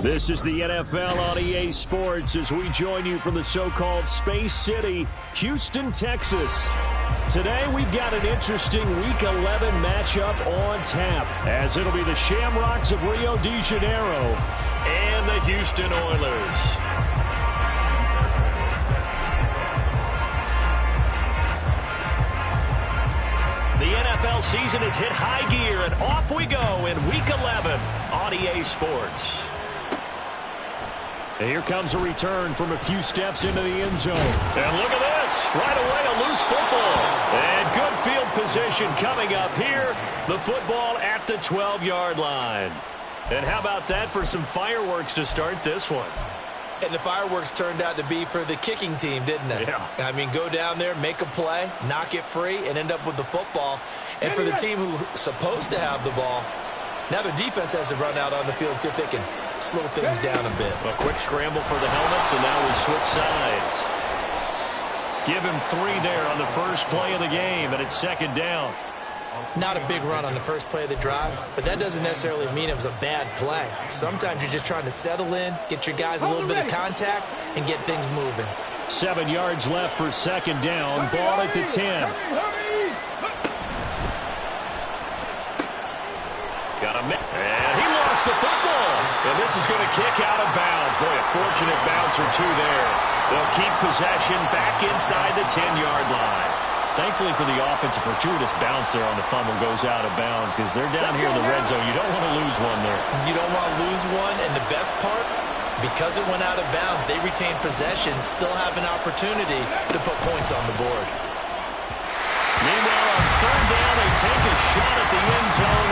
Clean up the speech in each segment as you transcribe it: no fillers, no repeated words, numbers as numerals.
This is the NFL on EA Sports as we join you from the so-called Space City, Houston, Texas. Today we've got an interesting Week 11 matchup on tap, as it'll be the Shamrocks of Rio de Janeiro and the Houston Oilers. The NFL season has hit high gear, and off we go in Week 11 on EA Sports. And here comes a return from a few steps into the end zone. And look at this. Right away, a loose football. And good field position coming up here. The football at the 12-yard line. And how about that for some fireworks to start this one? And the fireworks turned out to be for the kicking team, didn't they? Yeah. I mean, go down there, make a play, knock it free, and end up with the football. And for the team who's supposed to have the ball, now their defense has to run out on the field and see if they can slow things down a bit. A quick scramble for the helmets, and now we switch sides. Give him 3 there on the first play of the game, and it's second down. Not a big run on the first play of the drive, but that doesn't necessarily mean it was a bad play. Sometimes you're just trying to settle in, get your guys a little bit of contact, and get things moving. 7 yards left for second down. Ball at the 10. Got him. And he lost the football. And this is going to kick out of bounds. Boy, a fortunate bounce or two there. They'll keep possession back inside the 10-yard line. Thankfully for the offense, a fortuitous bounce there on the fumble goes out of bounds because they're down here in the red zone. You don't want to lose one there. You don't want to lose one, and the best part, because it went out of bounds, they retain possession, still have an opportunity to put points on the board. Meanwhile, on third down, they take a shot at the end zone,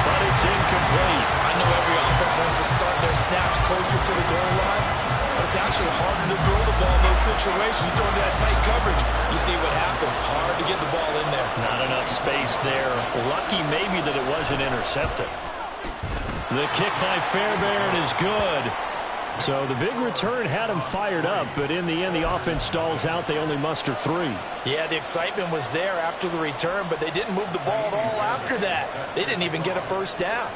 but it's incomplete. I know every offense wants to start their snaps closer to the goal line, but it's actually harder to throw the ball in those situations. You throw into that tight coverage, you see what happens. Hard to get the ball in there. Not enough space there. Lucky maybe that it wasn't intercepted. The kick by Fairbairn is good. So the big return had him fired up, but in the end, the offense stalls out. They only muster 3. Yeah, the excitement was there after the return, but they didn't move the ball at all after that. They didn't even get a first down.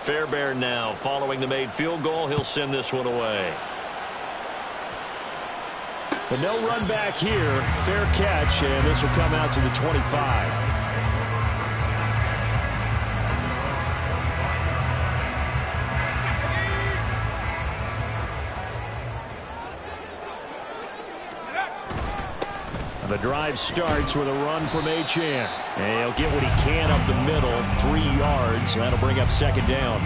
Fairbairn now, following the made field goal, he'll send this one away. But no run back here. Fair catch, and this will come out to the 25. The drive starts with a run from Achane. And he'll get what he can up the middle, 3 yards. That'll bring up second down.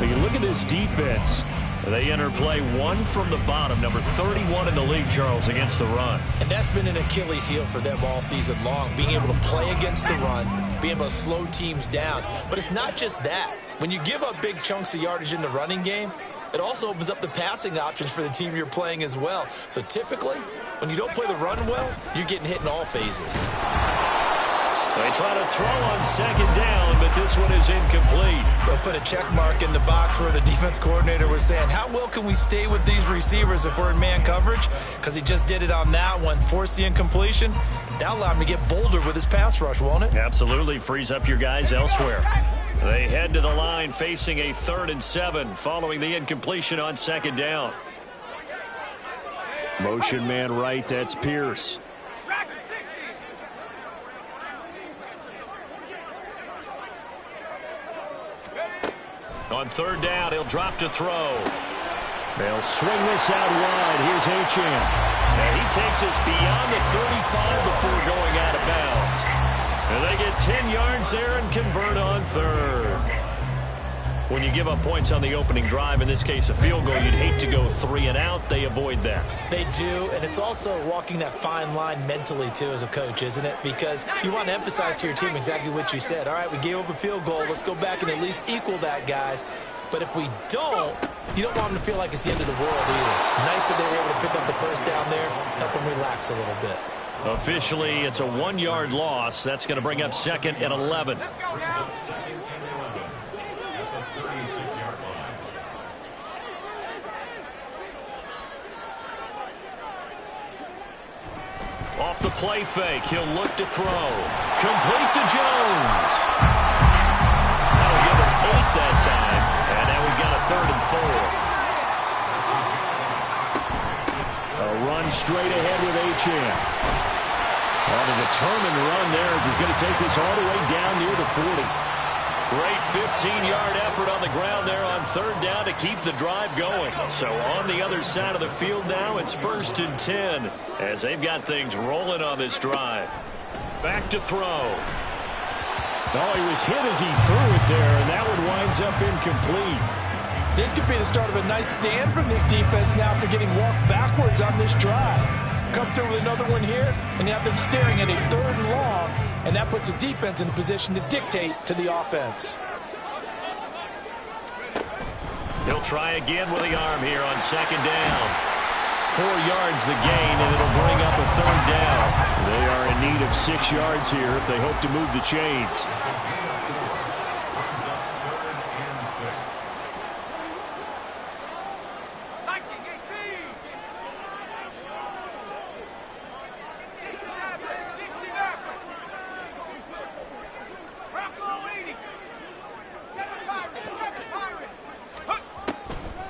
But you look at this defense. They enter play 1 from the bottom, number 31 in the league, Charles, against the run. And that's been an Achilles heel for them all season long, being able to play against the run, being able to slow teams down. But it's not just that. When you give up big chunks of yardage in the running game, it also opens up the passing options for the team you're playing as well. So typically, when you don't play the run well, you're getting hit in all phases. They try to throw on second down, but this one is incomplete. They'll put a check mark in the box where the defense coordinator was saying, how well can we stay with these receivers if we're in man coverage? Because he just did it on that one, forced the incompletion. That'll allow him to get bolder with his pass rush, won't it? Absolutely. Frees up your guys elsewhere. They head to the line facing a 3rd and 7 following the incompletion on second down. Motion man right, that's Pierce. On third down, he'll drop to throw. They'll swing this out wide. Here's Achane. And he takes us beyond the 35 before going out of bounds. And they get 10 yards there and convert on third. When you give up points on the opening drive, in this case a field goal, you'd hate to go 3 and out. They avoid that. They do, and it's also walking that fine line mentally, too, as a coach, isn't it? Because you want to emphasize to your team exactly what you said. All right, we gave up a field goal. Let's go back and at least equal that, guys. But if we don't, you don't want them to feel like it's the end of the world either. Nice that they were able to pick up the first down there, help them relax a little bit. Officially, it's a 1-yard loss. That's going to bring up second and 11. Off the play fake, he'll look to throw. Complete to Jones. That'll give him 3rd and 4. A run straight ahead with Achane. On a determined run there as he's going to take this all the way down near the 40. Great 15-yard effort on the ground there on 3rd down to keep the drive going. So on the other side of the field now, it's 1st and 10 as they've got things rolling on this drive. Back to throw. Oh, he was hit as he threw it there, and that one winds up incomplete. This could be the start of a nice stand from this defense now after getting walked backwards on this drive. Come through with another one here, and you have them staring at a 3rd and long, and that puts the defense in a position to dictate to the offense. He'll try again with the arm here on 2nd down. 4 yards the gain, and it'll bring up a 3rd down. They are in need of 6 yards here if they hope to move the chains.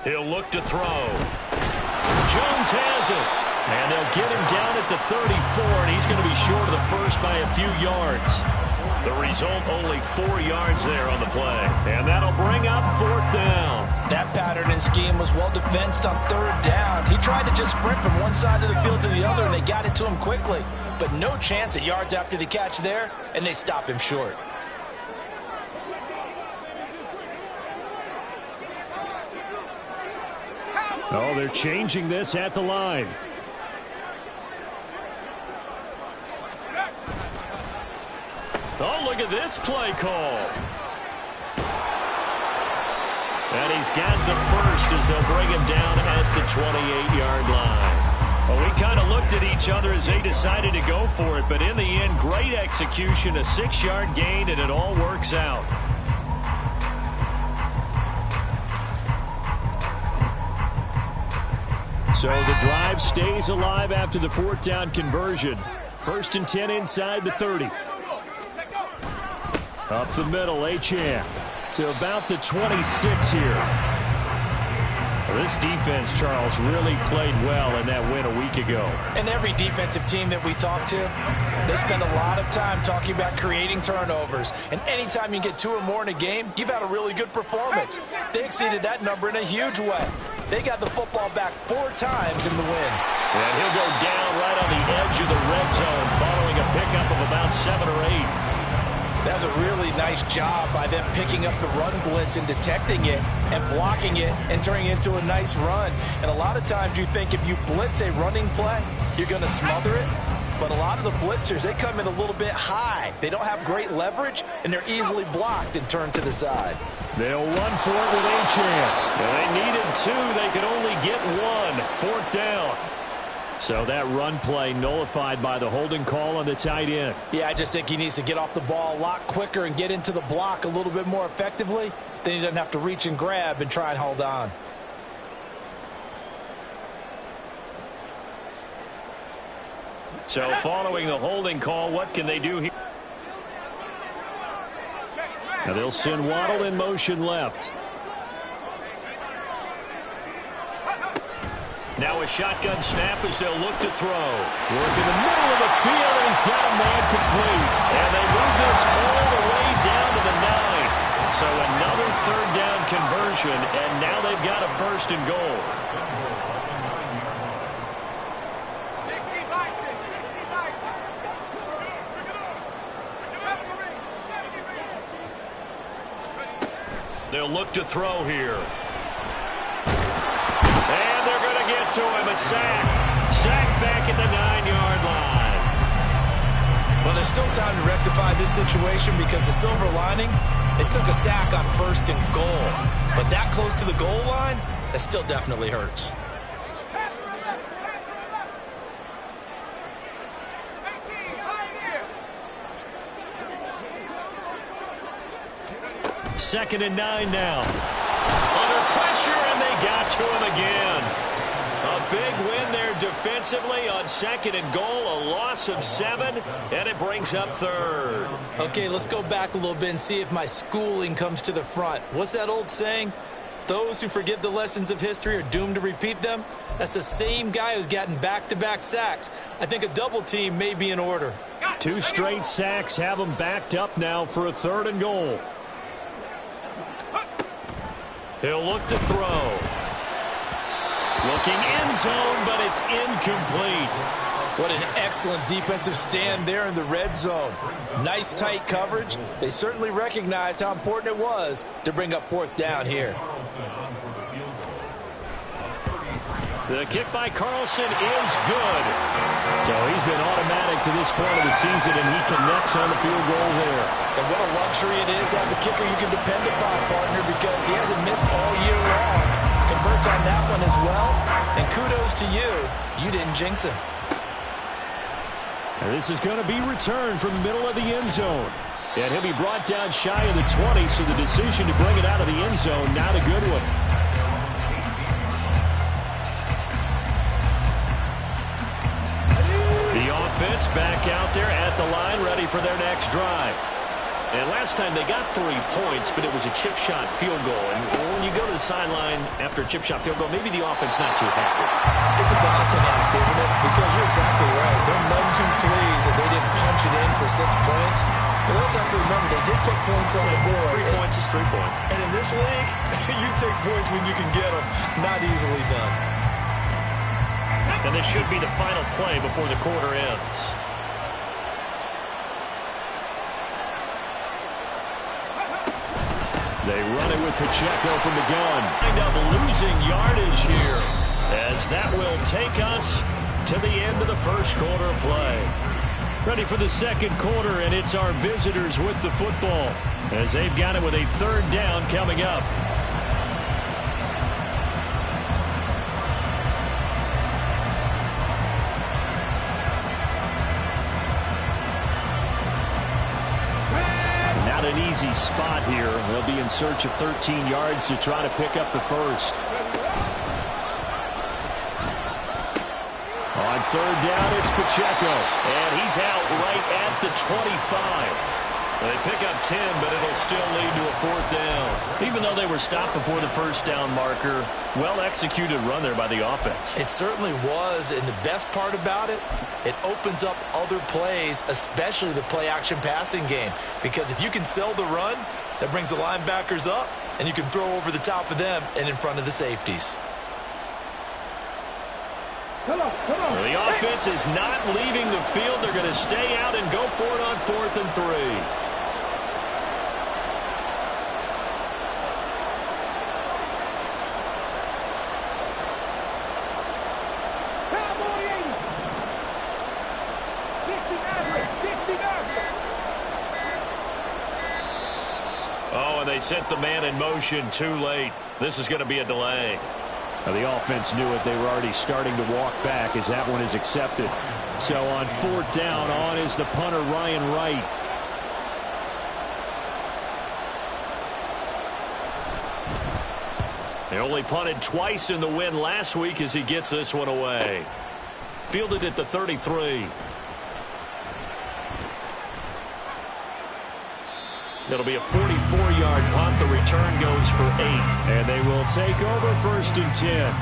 He'll look to throw. Jones has it. And they'll get him down at the 34, and he's going to be short of the first by a few yards. The result, only 4 yards there on the play. And that'll bring up 4th down. That pattern and scheme was well defensed on 3rd down. He tried to just sprint from one side of the field to the other, and they got it to him quickly. But no chance at yards after the catch there, and they stop him short. Oh, they're changing this at the line. Oh, look at this play call. And he's got the first as they'll bring him down at the 28-yard line. Well, we kind of looked at each other as they decided to go for it, but in the end, great execution, a 6-yard gain, and it all works out. So the drive stays alive after the 4th down conversion. 1st and 10 inside the 30. Up the middle, Achane to about the 26 here. Well, this defense, Charles, really played well in that win a week ago. And every defensive team that we talk to, they spend a lot of time talking about creating turnovers. And anytime you get 2 or more in a game, you've had a really good performance. They exceeded that number in a huge way. They got the football back 4 times in the win. And he'll go down right on the edge of the red zone following a pickup of about 7 or 8. That was a really nice job by them picking up the run blitz and detecting it and blocking it and turning it into a nice run. And a lot of times you think if you blitz a running play, you're going to smother it. But a lot of the blitzers, they come in a little bit high. They don't have great leverage, and they're easily blocked and turned to the side. They'll run for it with Achane. They needed 2. They could only get 1. 4th down. So that run play nullified by the holding call on the tight end. Yeah, I just think he needs to get off the ball a lot quicker and get into the block a little bit more effectively. Then he doesn't have to reach and grab and try and hold on. So following the holding call, what can they do here? Now they'll send Waddle in motion left. Now a shotgun snap as they'll look to throw. Work in the middle of the field, and he's got a man complete. And they move this all the way down to the 9. So another 3rd down conversion, and now they've got a 1st and goal. They'll look to throw here. And they're going to get to him. A sack. Sack back at the 9-yard line. Well, there's still time to rectify this situation because the silver lining, they took a sack on 1st and goal. But that close to the goal line, that still definitely hurts. Second and 9 now. Under pressure, and they got to him again. A big win there defensively on 2nd and goal. A loss of 7, and it brings up 3rd. Okay, let's go back a little bit and see if my schooling comes to the front. What's that old saying? Those who forget the lessons of history are doomed to repeat them. That's the same guy who's gotten back-to-back sacks. I think a double team may be in order. 2 straight sacks have them backed up now for a 3rd and goal. He'll look to throw. Looking end zone, but it's incomplete. What an excellent defensive stand there in the red zone. Nice tight coverage. They certainly recognized how important it was to bring up 4th down here. The kick by Carlson is good. So he's been automatic to this point of the season, and he connects on the field goal there. And what a luxury it is to have a kicker you can depend upon, partner, because he hasn't missed all year long. Converts on that one as well. And kudos to you. You didn't jinx him. And this is going to be returned from the middle of the end zone. And he'll be brought down shy of the 20, so the decision to bring it out of the end zone, not a good one. The offense back out there at the line, ready for their next drive. And last time they got 3 points, but it was a chip shot field goal. And when you go to the sideline after a chip shot field goal, maybe the offense not too happy. It's a balancing act, isn't it? Because you're exactly right. They're none too pleased that they didn't punch it in for 6 points. But they also have to remember they did put points on the board. 3 points is 3 points. And in this league, you take points when you can get them. Not easily done. And this should be the final play before the quarter ends. They run it with Pacheco from the gun. End up losing yardage here, as that will take us to the end of the first quarter of play. Ready for the second quarter, and it's our visitors with the football, as they've got it with a 3rd down coming up. An easy spot here. They'll be in search of 13 yards to try to pick up the first. On 3rd down, it's Pacheco, and he's out right at the 25. They pick up 10, but it'll still lead to a 4th down. Even though they were stopped before the first down marker, well-executed run there by the offense. It certainly was, and the best part about it, it opens up other plays, especially the play-action passing game. Because if you can sell the run, that brings the linebackers up, and you can throw over the top of them and in front of the safeties. Come on. Well, the offense is not leaving the field. They're going to stay out and go for it on 4th and 3. Oh, and they sent the man in motion too late. This is going to be a delay. Now, the offense knew it. They were already starting to walk back as that one is accepted. So on 4th down, on is the punter, Ryan Wright. They only punted twice in the win last week as he gets this one away. Fielded at the 33. It'll be a 44-yard punt. The return goes for 8. And they will take over 1st and 10.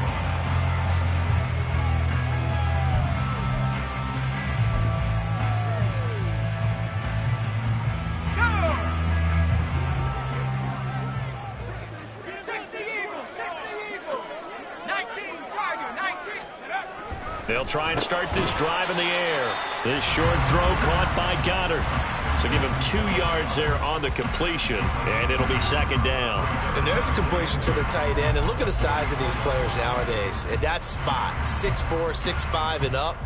They'll try and start this drive in the air. This short throw caught by Goddard. So give him 2 yards there on the completion, and it'll be 2nd down. And there's a completion to the tight end. And look at the size of these players nowadays. At that spot, 6'4", 6'5", and up.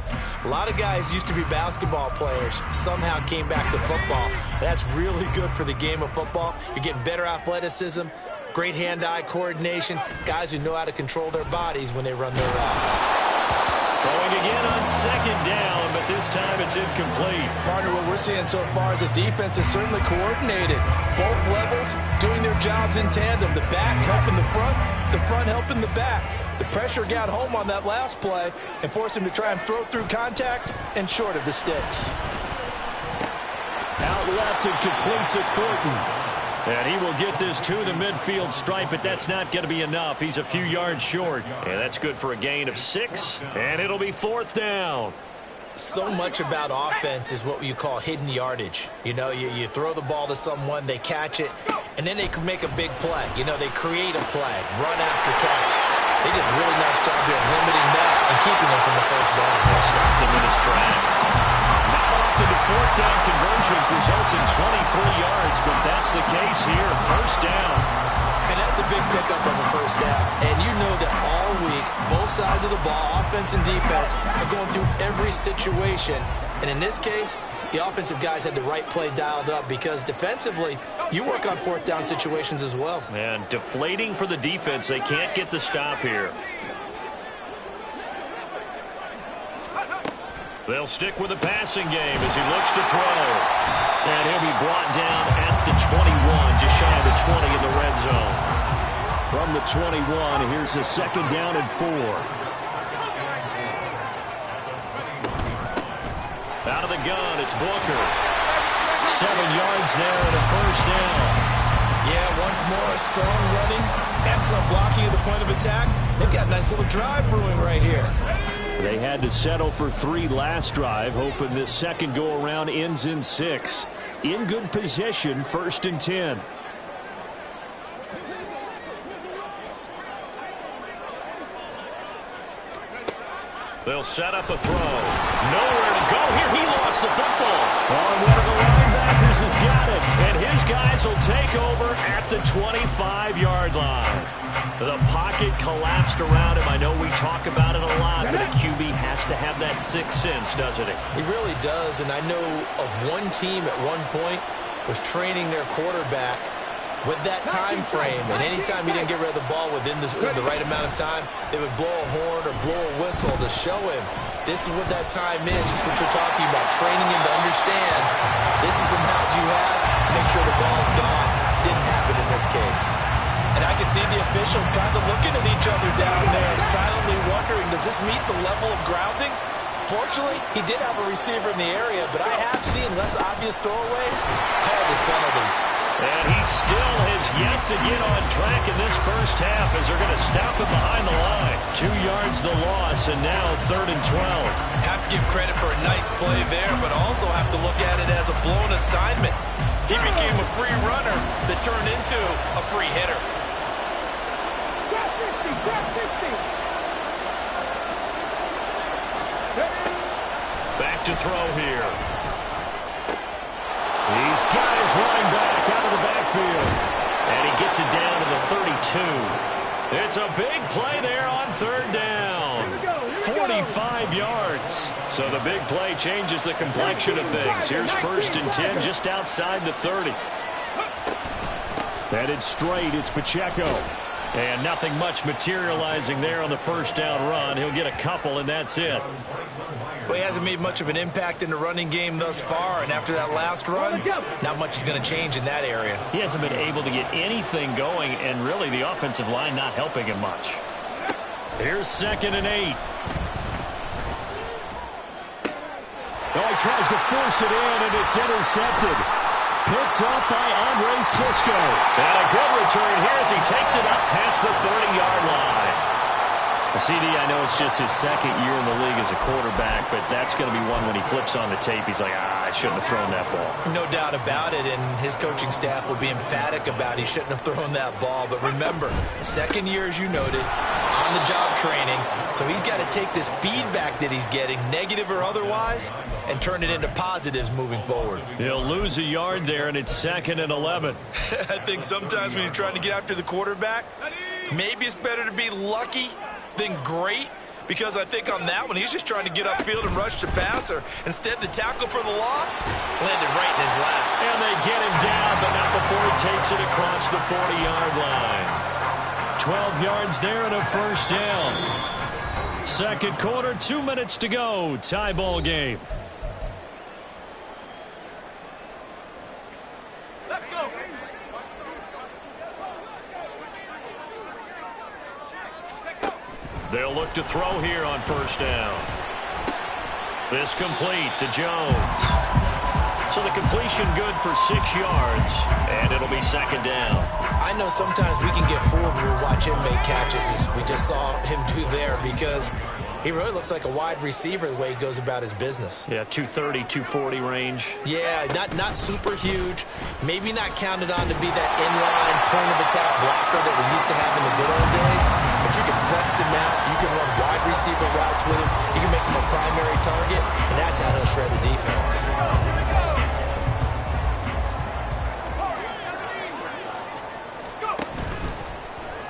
A lot of guys used to be basketball players, somehow came back to football. And that's really good for the game of football. You're getting better athleticism, great hand-eye coordination, guys who know how to control their bodies when they run their routes. Throwing again on 2nd down, but this time it's incomplete. Partner, what we're seeing so far is the defense is certainly coordinated. Both levels doing their jobs in tandem. The back helping the front helping the back. The pressure got home on that last play and forced him to try and throw through contact and short of the sticks. Out left and complete to Thornton. And he will get this to the midfield stripe, but that's not going to be enough. He's a few yards short. And that's good for a gain of 6. And it'll be 4th down. So much about offense is what you call hidden yardage. You know, you throw the ball to someone, they catch it, and then they can make a big play. You know, they create a play, run after catch. They did a really nice job here of limiting that and keeping them from the first down. Stopped him in his tracks. Not often do 4th down conversions result in 23 yards, but that's the case here. 1st down. And that's a big pickup of a 1st down. And you know that all week, both sides of the ball, offense and defense, are going through every situation. And in this case, the offensive guys had the right play dialed up because defensively, you work on 4th down situations as well. And deflating for the defense. They can't get the stop here. They'll stick with the passing game as he looks to throw. And he'll be brought down at the 21, just shy of the 20 in the red zone. From the 21, here's a 2nd down and 4. Out of the gun, it's Booker. 7 yards there and a 1st down. Yeah, once more, strong running, excellent blocking at the point of attack. They've got a nice little drive brewing right here. They had to settle for 3 last drive, hoping this second go-around ends in 6. In good position, 1st and 10. They'll set up a throw. Nowhere to go here. He lost the football. Oh, one of the linebackers has got it. And his guys will take over at the 25-yard line. The pocket collapsed around him. I know we talk about it a lot, but a QB has to have that 6th sense, doesn't he? He really does, and I know of one team at one point was training their quarterback with that time frame, and anytime he didn't get rid of the ball within the right amount of time, they would blow a horn or blow a whistle to show him this is what that time is, just what you're talking about, training him to understand this is the amount you have, make sure the ball's gone. Didn't happen in this case. And I can see the officials kind of looking at each other down there, silently wondering, does this meet the level of grounding? Fortunately, he did have a receiver in the area, but I have seen less obvious throwaways called as penalties. And he still has yet to get on track in this first half as they're going to stop him behind the line. 2 yards the loss, and now 3rd and 12. Have to give credit for a nice play there, but also have to look at it as a blown assignment. He became a free runner that turned into a free hitter. Back to throw here. He's got his running back out of the backfield. And he gets it down to the 32. It's a big play there on 3rd down. 45 yards. So the big play changes the complexion of things. Here's 1st and 10 just outside the 30. Headed straight, it's Pacheco. And nothing much materializing there on the 1st down run. He'll get a couple, and that's it. Well, he hasn't made much of an impact in the running game thus far, and after that last run, not much is going to change in that area. He hasn't been able to get anything going, and really the offensive line not helping him much. Here's 2nd and 8. Oh, he tries to force it in, and it's intercepted. Picked up by Andre Sisco. And a good return here as he takes it up past the 30-yard line. CD, I know it's just his 2nd year in the league as a quarterback, but that's going to be one when he flips on the tape, he's like, I shouldn't have thrown that ball. No doubt about it, and his coaching staff will be emphatic about he shouldn't have thrown that ball. But remember, 2nd year, as you noted, on-the-job training, so he's got to take this feedback that he's getting, negative or otherwise, and turn it into positives moving forward. He'll lose a yard there, and it's 2nd and 11. I think sometimes when you're trying to get after the quarterback, maybe it's better to be lucky than great, because I think on that one, he's just trying to get upfield and rush the passer. Instead, the tackle for the loss landed right in his lap. And they get him down, but not before he takes it across the 40-yard line. 12 yards there and a 1st down. 2nd quarter, 2 minutes to go. Tie ball game. They'll look to throw here on 1st down. This complete to Jones. So the completion good for 6 yards, and it'll be second down. I know sometimes we can get fooled when we watch him make catches, as we just saw him do there, because he really looks like a wide receiver the way he goes about his business. Yeah, 230, 240 range. Yeah, not super huge. Maybe not counted on to be that inline point-of-attack blocker that we used to have in the good old days. But you can flex him out. You can run wide receiver routes with him. You can make him a primary target, and that's how he'll shred the defense.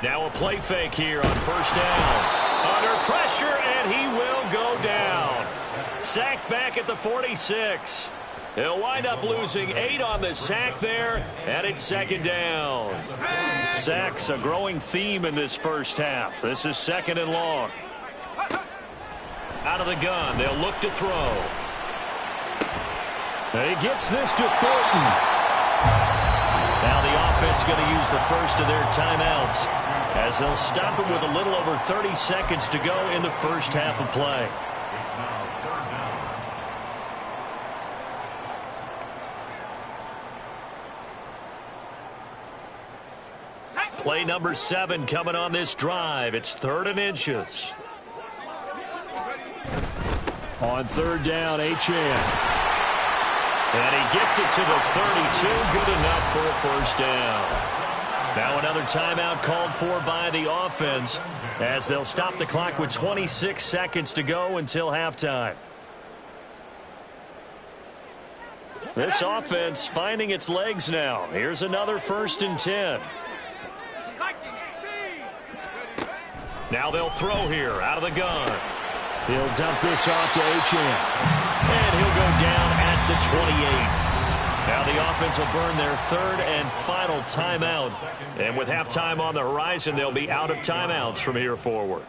Now a play fake here on first down. Under pressure, and he will go down. Sacked back at the 46. He'll wind up losing 8 on the sack there, and it's second down. Sacks a growing theme in this first half. This is second and long. Out of the gun, they'll look to throw. He gets this to Thornton. Now the offense going to use the first of their timeouts, as they'll stop it with a little over 30 seconds to go in the first half of play. Play number 7 coming on this drive. It's 3rd and inches. On 3rd down, Achane. And he gets it to the 32. Good enough for a first down. Now another timeout called for by the offense, as they'll stop the clock with 26 seconds to go until halftime. This offense finding its legs now. Here's another 1st and 10. Now they'll throw here out of the gun. He'll dump this off to Achane. And he'll go down at the 28. Now the offense will burn their 3rd and final timeout. And with halftime on the horizon, they'll be out of timeouts from here forward.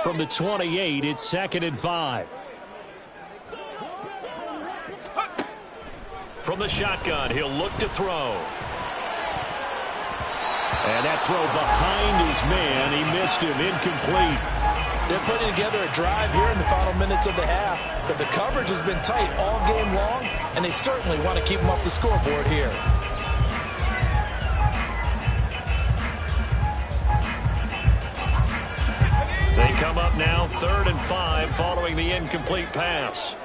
From the 28, it's 2nd and 5. From the shotgun, he'll look to throw. And that throw behind his man. He missed him. Incomplete. They're putting together a drive here in the final minutes of the half. But the coverage has been tight all game long, and they certainly want to keep them off the scoreboard here. They come up now 3rd and 5 following the incomplete pass.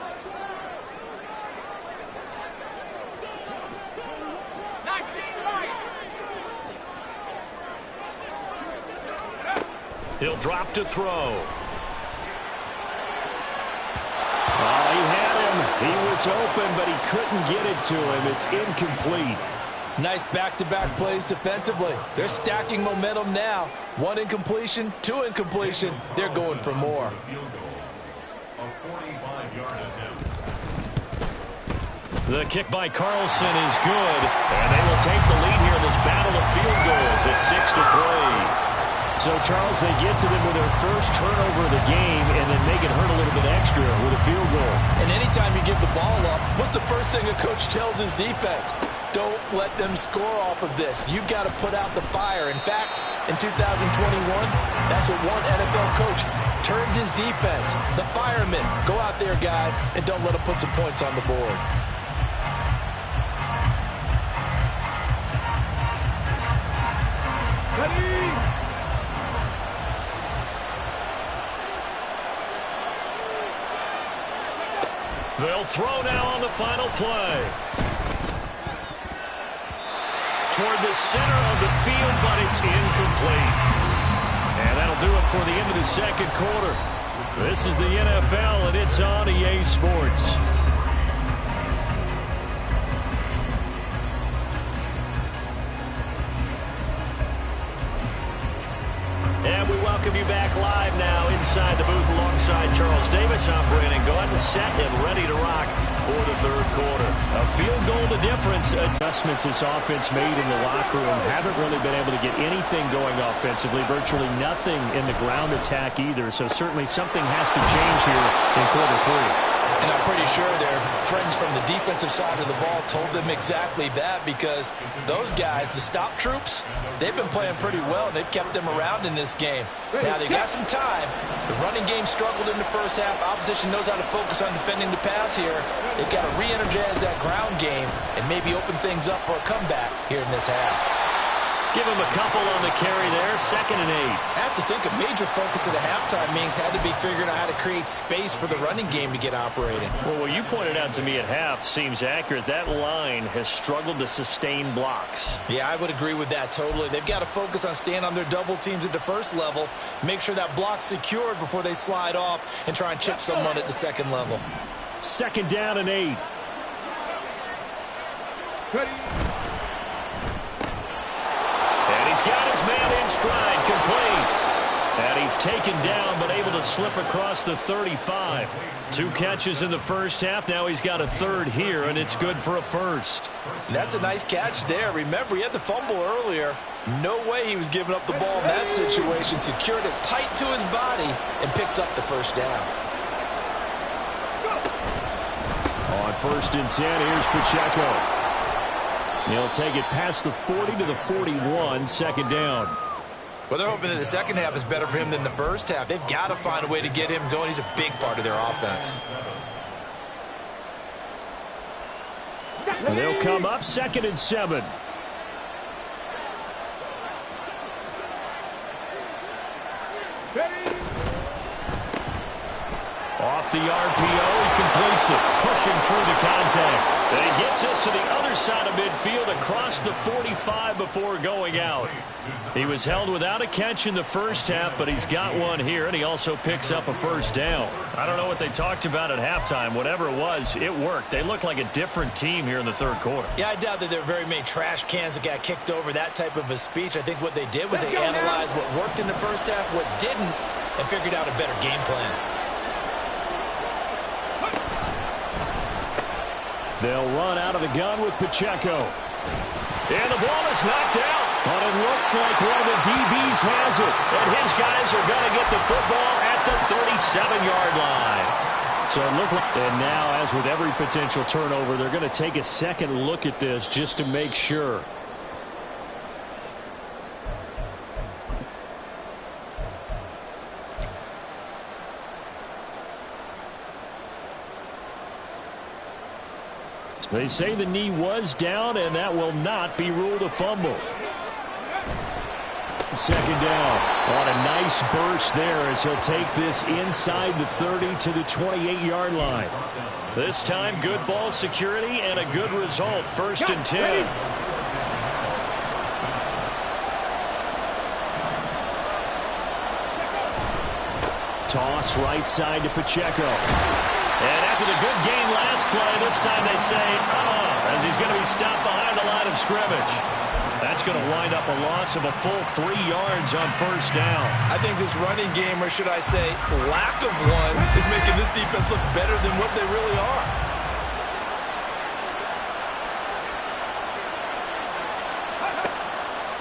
He'll drop to throw. Oh, he had him. He was open, but he couldn't get it to him. It's incomplete. Nice back-to-back plays defensively. They're stacking momentum now. 1 incompletion, 2 incompletion. They're going for more. The kick by Carlson is good, and they will take the lead here in this battle of field goals at 6-3. So, Charles, they get to them with their first turnover of the game and then make it hurt a little bit extra with a field goal. And anytime you give the ball up, what's the first thing a coach tells his defense? Don't let them score off of this. You've got to put out the fire. In fact, in 2021, that's what one NFL coach termed his defense. The firemen. Go out there, guys, and don't let them put some points on the board. They'll throw now on the final play. Toward the center of the field, but it's incomplete. And that'll do it for the end of the second quarter. This is the NFL, and it's on EA Sports. And we welcome you back live now inside the booth alongside Charles Davis. I'm Brandon Gunn, set and ready to rock for the 3rd quarter. A field goal to difference. Adjustments this offense made in the locker room. Haven't really been able to get anything going offensively. Virtually nothing in the ground attack either. So certainly something has to change here in quarter 3. And I'm pretty sure their friends from the defensive side of the ball told them exactly that, because those guys, the stop troops, they've been playing pretty well, and they've kept them around in this game. Now, they got some time. The running game struggled in the first half. Opposition knows how to focus on defending the pass here. They've got to re-energize that ground game and maybe open things up for a comeback here in this half. Give him a couple on the carry there, 2nd and 8. I have to think a major focus at the halftime means had to be figuring out how to create space for the running game to get operating. Well, what you pointed out to me at half seems accurate. That line has struggled to sustain blocks. Yeah, I would agree with that totally. They've got to focus on staying on their double teams at the first level, make sure that block's secured before they slide off and try and chip someone at the second level. 2nd down and 8. Ready. And he's got his man in stride, complete. And he's taken down, but able to slip across the 35. 2 catches in the first half. Now he's got a 3rd here, and it's good for a 1st. That's a nice catch there. Remember, he had the fumble earlier. No way he was giving up the ball in that situation. Secured it tight to his body and picks up the 1st down. On 1st and 10, here's Pacheco. He'll take it past the 40 to the 41, 2nd down. Well, they're hoping that the second half is better for him than the first half. They've got to find a way to get him going. He's a big part of their offense. And they'll come up 2nd and 7. Ready. Off the RPO, he completes it, pushing through the contact. And he gets us to the other side of midfield across the 45 before going out. He was held without a catch in the first half, but he's got one here, and he also picks up a 1st down. I don't know what they talked about at halftime. Whatever it was, it worked. They look like a different team here in the 3rd quarter. Yeah, I doubt that there are very many trash cans that got kicked over, that type of a speech. I think what they did was they analyzed what worked in the first half, what didn't, and figured out a better game plan. They'll run out of the gun with Pacheco. And the ball is knocked out. But it looks like one of the DBs has it. And his guys are going to get the football at the 37-yard line. So it looked like, and now, as with every potential turnover, they're going to take a second look at this just to make sure. They say the knee was down, and that will not be ruled a fumble. 2nd down. On a nice burst there as he'll take this inside the 30 to the 28-yard line. This time, good ball security and a good result. 1st and 10. Toss right side to Pacheco. And after the good game last play, this time they say, as he's going to be stopped behind the line of scrimmage. That's going to wind up a loss of a full 3 yards on 1st down. I think this running game, or should I say lack of one, is making this defense look better than what they really are.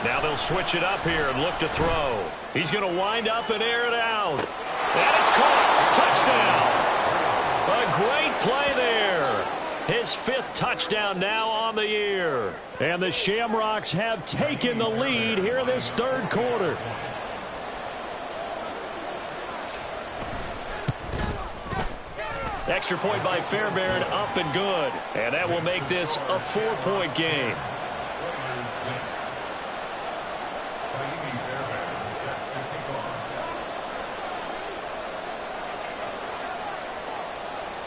Now they'll switch it up here and look to throw. He's going to wind up and air it out. And it's caught. Touchdown. A great play there. His 5th touchdown now on the year. And the Shamrocks have taken the lead here in this 3rd quarter. Extra point by Fairbairn, up and good. And that will make this a 4-point game.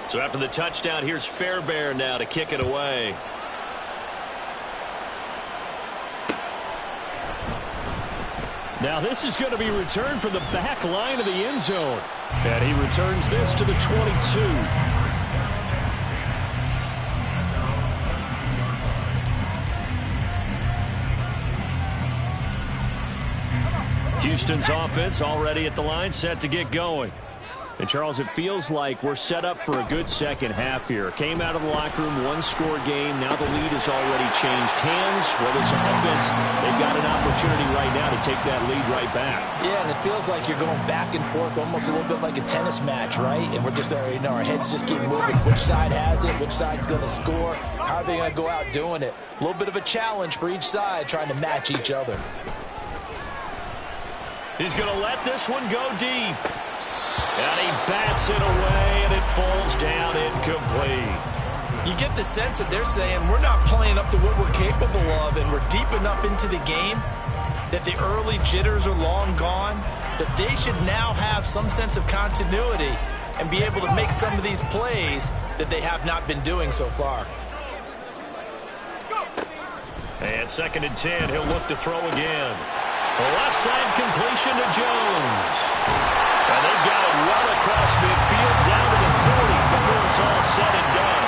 So after the touchdown, here's Fairbairn now to kick it away. Now this is going to be returned from the back line of the end zone. And he returns this to the 22. Houston's offense already at the line, set to get going. And, Charles, it feels like we're set up for a good second half here. Came out of the locker room, one-score game. Now the lead has already changed hands. Well, this offense, they've got an opportunity right now to take that lead right back. Yeah, and it feels like you're going back and forth almost a little bit like a tennis match, right? And we're just, our heads just keep moving. Which side has it? Which side's going to score? How are they going to go out doing it? A little bit of a challenge for each side trying to match each other. He's going to let this one go deep. And he bats it away, and it falls down incomplete. You get the sense that they're saying we're not playing up to what we're capable of, and we're deep enough into the game that the early jitters are long gone, that they should now have some sense of continuity and be able to make some of these plays that they have not been doing so far. And 2nd and 10, he'll look to throw again. Left side completion to Jones. And they've got it well across midfield down to the 40 before it's all said and done.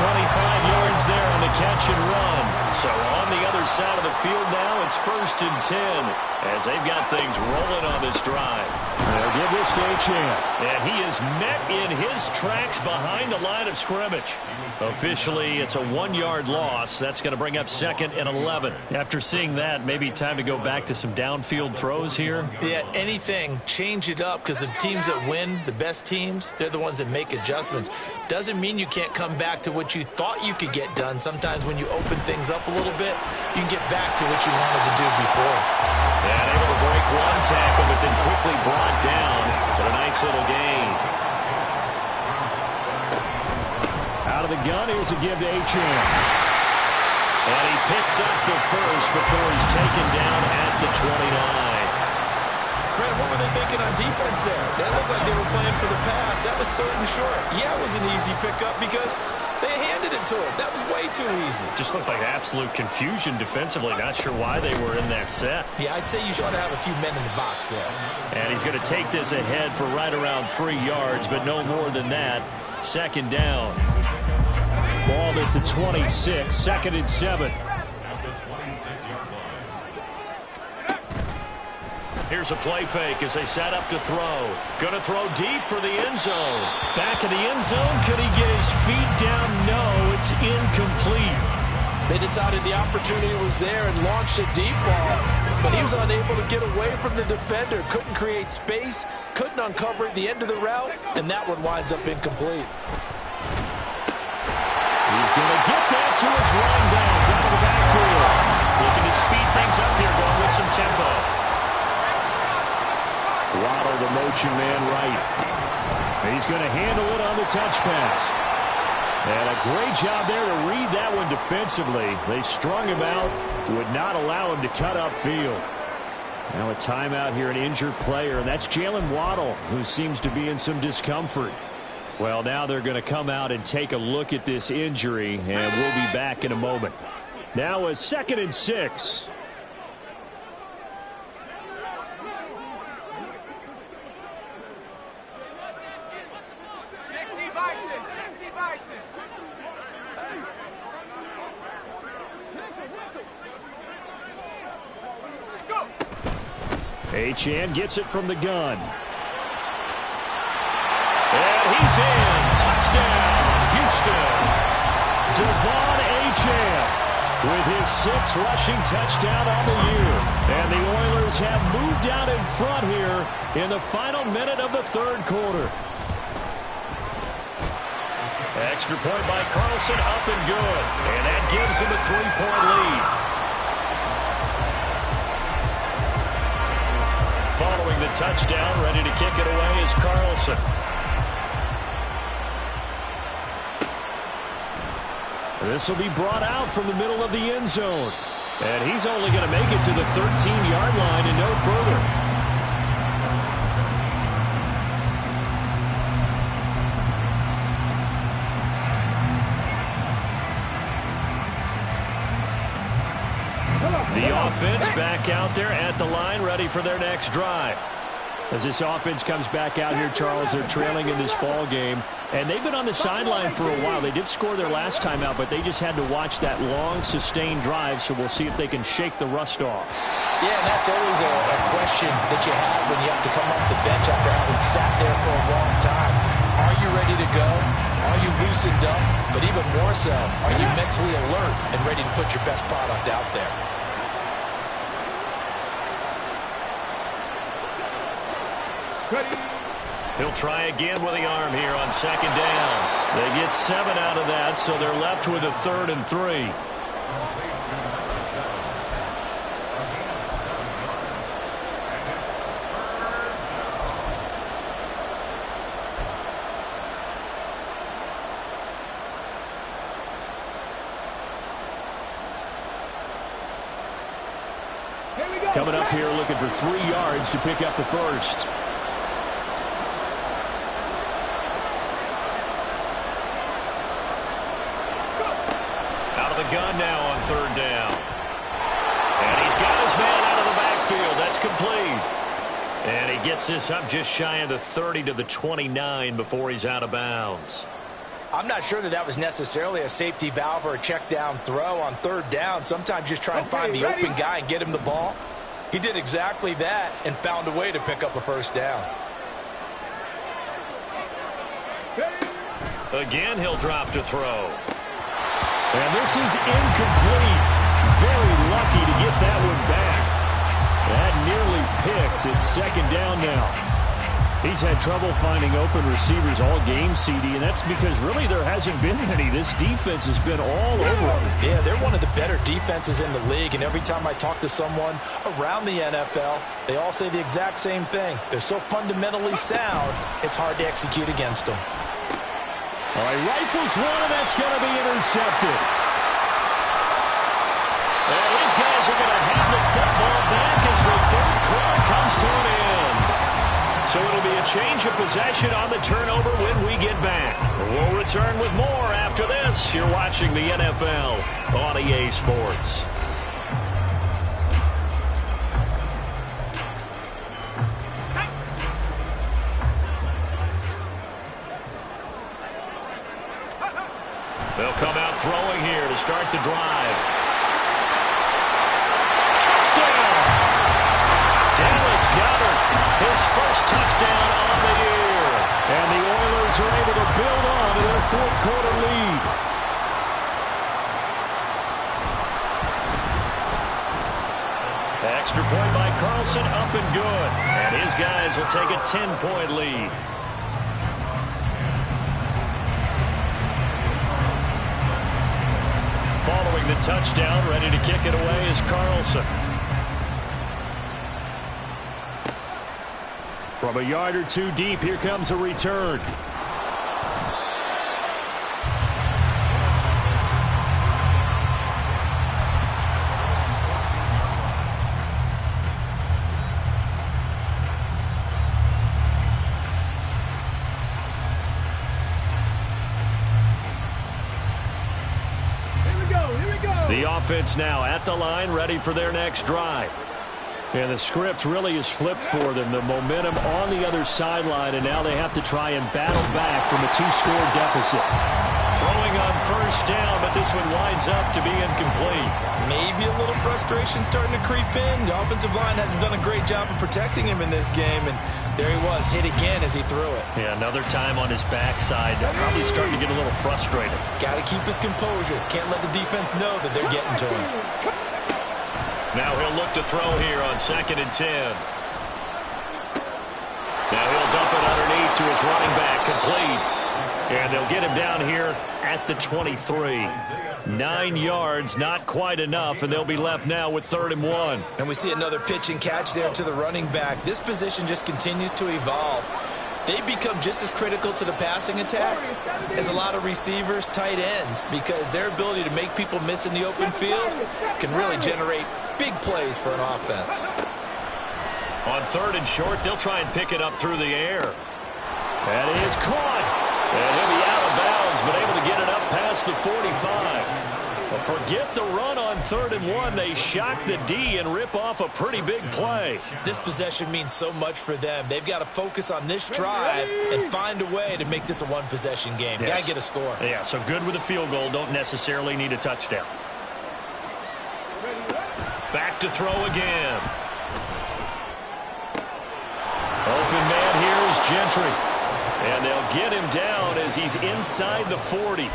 25 yards there on the catch and run. So on the other side of the field now, it's 1st and 10 as they've got things rolling on this drive. They'll give this to Achane. And he is met in his tracks behind the line of scrimmage. Officially, it's a 1-yard loss. That's going to bring up 2nd and 11. After seeing that, maybe time to go back to some downfield throws here. Yeah, anything, change it up, because the teams that win, the best teams, they're the ones that make adjustments. Doesn't mean you can't come back to what you thought you could get done. Sometimes when you open things up a little bit, you can get back to what you wanted to do before. And able to break one tackle, but then quickly brought down. But a nice little gain. Out of the gun, here's a give to Achane. And he picks up the first before he's taken down at the 29. Brad, what were they thinking on defense there? That looked like they were playing for the pass. That was 3rd and short. Yeah, it was an easy pickup because they handed it to him. That was way too easy. Just looked like absolute confusion defensively. Not sure why they were in that set. Yeah, I'd say you should have a few men in the box there. And he's going to take this ahead for right around 3 yards, but no more than that. 2nd down. Ball at the 26, 2nd and 7. Here's a play fake as they set up to throw. Going to throw deep for the end zone. Back of the end zone. Could he get his feet down? No, it's incomplete. They decided the opportunity was there and launched a deep ball, but he was unable to get away from the defender. Couldn't create space, couldn't uncover at the end of the route, and that one winds up incomplete. He's going to get that to his running back out of the backfield. Looking to speed things up here, going with some tempo. Waddle, the motion man right. He's going to handle it on the touch pass. And a great job there to read that one defensively. They strung him out, would not allow him to cut upfield. Now a timeout here, an injured player, and that's Jalen Waddle, who seems to be in some discomfort. Well, now they're going to come out and take a look at this injury, and we'll be back in a moment. Now a 2nd and 6. Achane gets it from the gun. And he's in. Touchdown, Houston. Devon Achane with his 6th rushing touchdown on the year. And the Oilers have moved out in front here in the final minute of the 3rd quarter. Extra point by Carlson, up and good. And that gives him a 3-point lead. Following the touchdown, ready to kick it away is Carlson. This will be brought out from the middle of the end zone. And he's only going to make it to the 13-yard line and no further. The offense back out there at the line, ready for their next drive. As this offense comes back out here, Charles, they're trailing in this ball game, and they've been on the sideline for a while. They did score their last time out, but they just had to watch that long, sustained drive, so we'll see if they can shake the rust off. Yeah, and that's always a question that you have when you have to come off the bench after having sat there for a long time. Are you ready to go? Are you loosened up? But even more so, are you mentally alert and ready to put your best product out there? He'll try again with the arm here on second down. They get 7 out of that, so they're left with a 3rd and 3. Coming up here looking for 3 yards to pick up the first. Out of the gun now on 3rd down. And he's got his man out of the backfield. That's complete. And he gets this up just shy of the 30 to the 29 before he's out of bounds. I'm not sure that was necessarily a safety valve or a check down throw on 3rd down. Sometimes just try and find the open guy and get him the ball. He did exactly that and found a way to pick up a first down. Again, he'll drop to throw. And this is incomplete. Very lucky to get that one back. That nearly picked. It's 2nd down now. He's had trouble finding open receivers all game, CD, and that's because really there hasn't been any. This defense has been all over him. Yeah, they're one of the better defenses in the league, and every time I talk to someone around the NFL, they all say the exact same thing. They're so fundamentally sound, it's hard to execute against them. All right, rifles one, and that's going to be intercepted. And these guys are going to have the football back as the 3rd quarter comes to an end. So it'll be a change of possession on the turnover when we get back. We'll return with more after this. You're watching the NFL on EA Sports. They'll come out throwing here to start the drive. Touchdown! Dallas Goedert, his first touchdown on the year. And the Oilers are able to build on to their 4th quarter lead. Extra point by Carlson, up and good. And his guys will take a 10-point lead. Following the touchdown, ready to kick it away is Carlson. From a yard or 2 deep, here comes a return. The offense now at the line, ready for their next drive. And the script really is flipped for them. The momentum on the other sideline, and now they have to try and battle back from a 2-score deficit. Throwing on 1st down, but this one winds up to be incomplete. Maybe a little frustration starting to creep in. The offensive line hasn't done a great job of protecting him in this game, and there he was, hit again as he threw it. Yeah, another time on his backside. They're probably starting to get a little frustrated. Got to keep his composure. Can't let the defense know that they're getting to him. Now he'll look to throw here on 2nd and 10. Now he'll dump it underneath to his running back, complete. And they'll get him down here at the 23. 9 yards, not quite enough, and they'll be left now with 3rd and 1. And we see another pitch and catch there to the running back. This position just continues to evolve. They become just as critical to the passing attack as a lot of receivers, tight ends, because their ability to make people miss in the open field can really generate big plays for an offense. On 3rd and short, they'll try and pick it up through the air. That is caught. And he'll be out of bounds, but able to get it up past the 45. But forget the run on 3rd and 1. They shock the D and rip off a pretty big play. This possession means so much for them. They've got to focus on this drive and find a way to make this a one-possession game. Yes. Got to get a score. Yeah, so good with a field goal. Don't necessarily need a touchdown. Back to throw again. Gentry. And they'll get him down as he's inside the 40.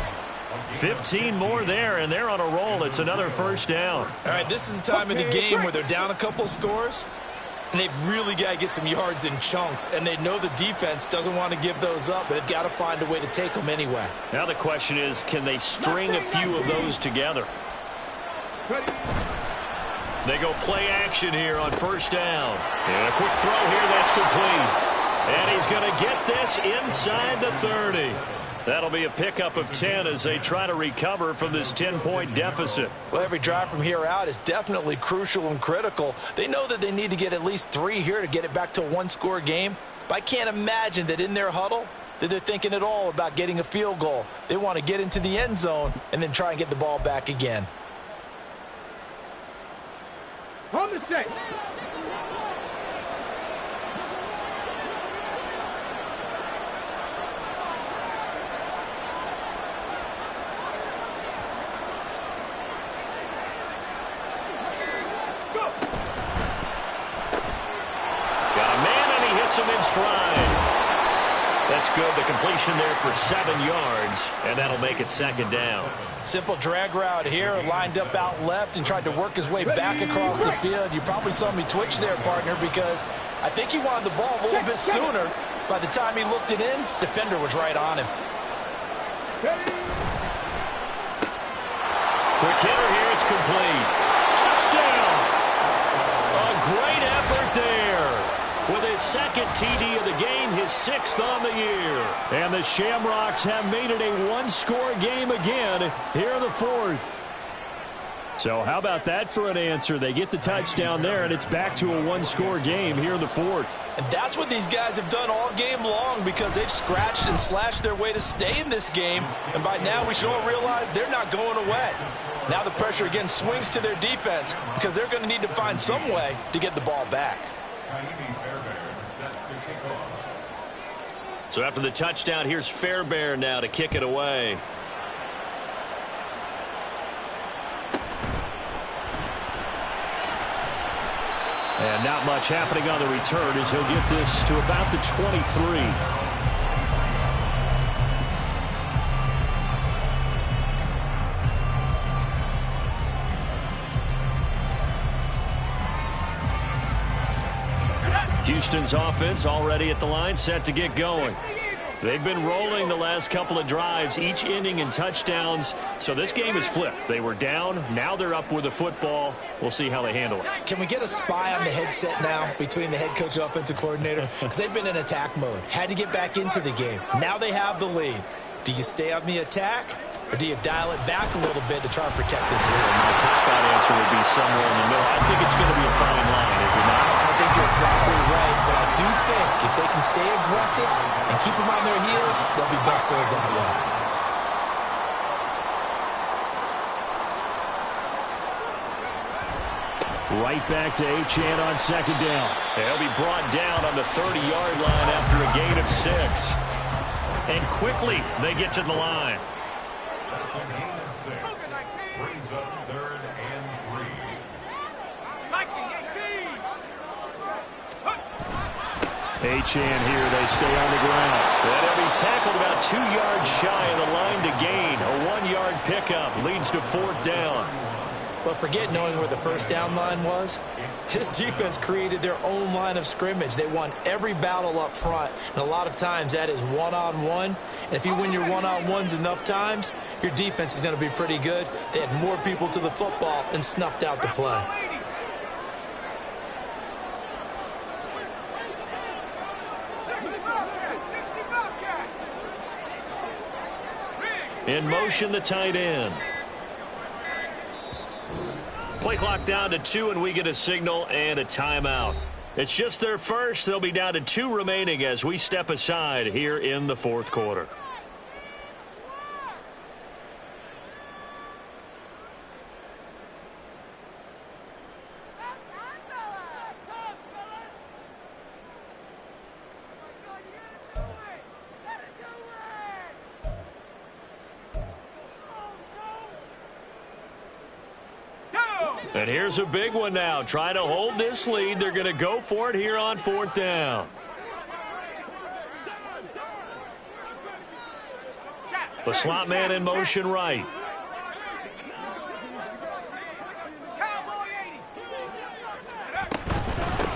15 more there, and they're on a roll. It's another first down. All right, this is the time of the game where they're down a couple of scores, and they've really got to get some yards in chunks, and they know the defense doesn't want to give those up, but they've got to find a way to take them anyway. Now the question is, can they string a few of those together? They go play action here on first down. And a quick throw here, that's complete. And he's going to get this inside the 30. That'll be a pickup of 10 as they try to recover from this 10-point deficit. Well, every drive from here out is definitely crucial and critical. They know that they need to get at least 3 here to get it back to a one-score game. But I can't imagine that in their huddle that they're thinking at all about getting a field goal. They want to get into the end zone and then try and get the ball back again. On the set. Him in stride. That's good. The completion there for 7 yards, and that'll make it second down. Simple drag route here, lined up out left and tried to work his way back across the field. You probably saw me twitch there, partner, because I think he wanted the ball a little bit sooner. By the time he looked it in, defender was right on him. Quick hitter here. It's complete. Touchdown. A great effort there. With his second TD of the game, his 6th on the year. And the Shamrocks have made it a one-score game again here in the 4th. So how about that for an answer? They get the touchdown there, and it's back to a one-score game here in the 4th. And that's what these guys have done all game long because they've scratched and slashed their way to stay in this game. And by now we should all realize they're not going away. Now the pressure again swings to their defense because they're going to need to find some way to get the ball back. So after the touchdown, here's Fairbairn now to kick it away. And not much happening on the return as he'll get this to about the 23. Houston's offense already at the line, set to get going. They've been rolling the last couple of drives, each ending in touchdowns. So this game is flipped. They were down. Now they're up with the football. We'll see how they handle it. Can we get a spy on the headset now between the head coach and offensive coordinator? Because they've been in attack mode. Had to get back into the game. Now they have the lead. Do you stay on the attack, or do you dial it back a little bit to try and protect this lead? My cop-out answer would be somewhere in the middle. I think it's going to be a fine line, is it not? I think you're exactly right, but I do think if they can stay aggressive and keep them on their heels, they'll be best served that way. Right back to Achane on second down. They'll be brought down on the 30-yard line after a gain of 6. And quickly, they get to the line. That's a gain of 6. Brings up 3rd and 3. Achane here, they stay on the ground. And he'll be tackled about 2 yards shy of the line to gain. A 1-yard pickup leads to 4th down. But forget knowing where the first down line was. This defense created their own line of scrimmage. They won every battle up front. And a lot of times that is one-on-one. And if you win your one-on-ones enough times, your defense is going to be pretty good. They had more people to the football and snuffed out the play. In motion, the tight end. Play clock down to 2, and we get a signal and a timeout. It's just their first. They'll be down to 2 remaining as we step aside here in the 4th quarter. And here's a big one now. Trying to hold this lead. They're going to go for it here on 4th down. The slot man in motion right.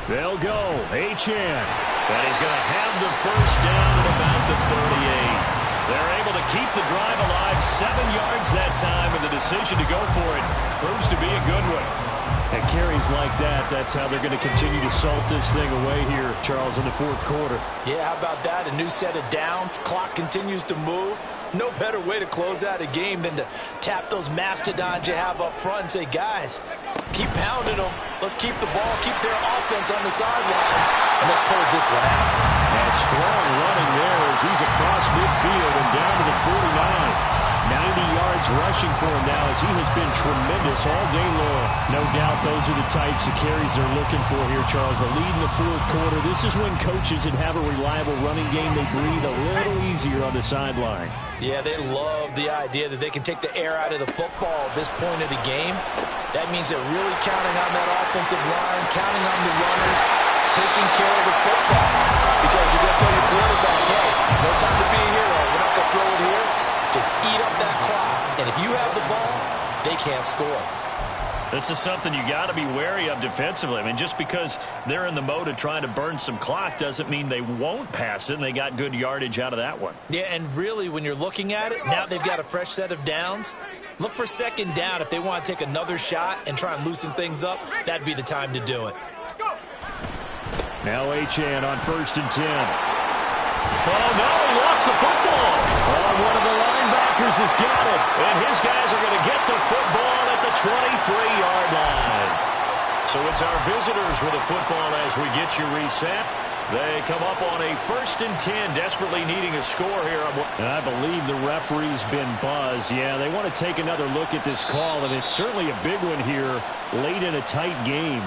They'll go. Achane. And he's going to have the first down at about the 38. They're able to keep the drive alive. 7 yards that time, and the decision to go for it proves to be a good one. And carries like that, that's how they're going to continue to salt this thing away here, Charles, in the fourth quarter. Yeah, how about that? A new set of downs. Clock continues to move. No better way to close out a game than to tap those mastodons you have up front and say, guys, keep pounding them. Let's keep the ball, keep their offense on the sidelines, and let's close this one out. And strong running there as he's across midfield and down to the 49. 90 yards rushing for him now as he has been tremendous all day long. No doubt those are the types of carries they're looking for here, Charles. The lead in the fourth quarter. This is when coaches that have a reliable running game, they breathe a little easier on the sideline. Yeah, they love the idea that they can take the air out of the football at this point of the game. That means they're really counting on that offensive line, counting on the runners, taking care of the football. Because you're going to tell your quarterback, hey, no time to be a hero. We're not going to throw it here. Just eat up that clock. And if you have the ball, they can't score. This is something you got to be wary of defensively. I mean, just because they're in the mode of trying to burn some clock doesn't mean they won't pass it, and they got good yardage out of that one. Yeah, and really, when you're looking at it, now they've got a fresh set of downs. Look for second down. If they want to take another shot and try and loosen things up, that'd be the time to do it. Now Achane on 1st and 10. Oh, no, he lost the football. Oh, one of the linebackers has got it. And his guys are going to get the football at the 23-yard line. So it's our visitors with the football as we get you reset. They come up on a 1st and 10, desperately needing a score here. And I believe the referee's been buzzed. Yeah, they want to take another look at this call, and it's certainly a big one here late in a tight game.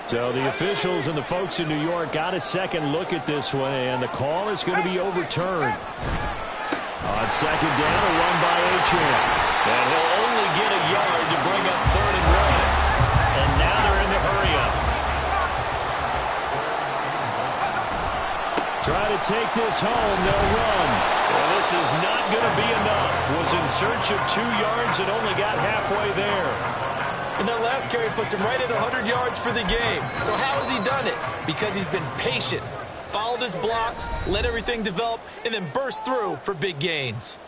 So the officials and the folks in New York got a second look at this one, and the call is going to be overturned. On second down, a run by Achane. And he'll only get a yard to bring up 3rd and 1. And now they're in the hurry-up. Try to take this home, they'll run. Well, this is not going to be enough. Was in search of 2 yards and only got halfway there. And that last carry puts him right at 100 yards for the game. So how has he done it? Because he's been patient, followed his blocks, let everything develop, and then burst through for big gains.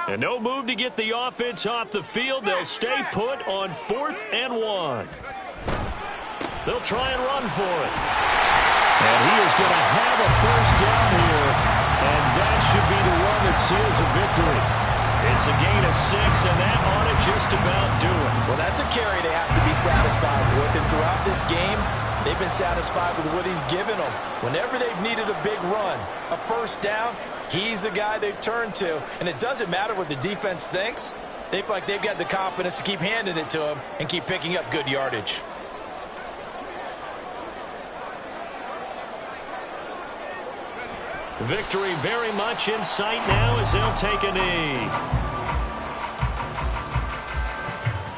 And no move to get the offense off the field. They'll stay put on 4th and 1. They'll try and run for it. And he is going to have a first down here. And that should be the one that seals a victory. It's a gain of 6, and that ought to just about do it. Well, that's a carry they have to be satisfied with. And throughout this game, they've been satisfied with what he's given them. Whenever they've needed a big run, a first down, he's the guy they've turned to. And it doesn't matter what the defense thinks. They feel like they've got the confidence to keep handing it to him and keep picking up good yardage. Victory very much in sight now as they'll take a knee.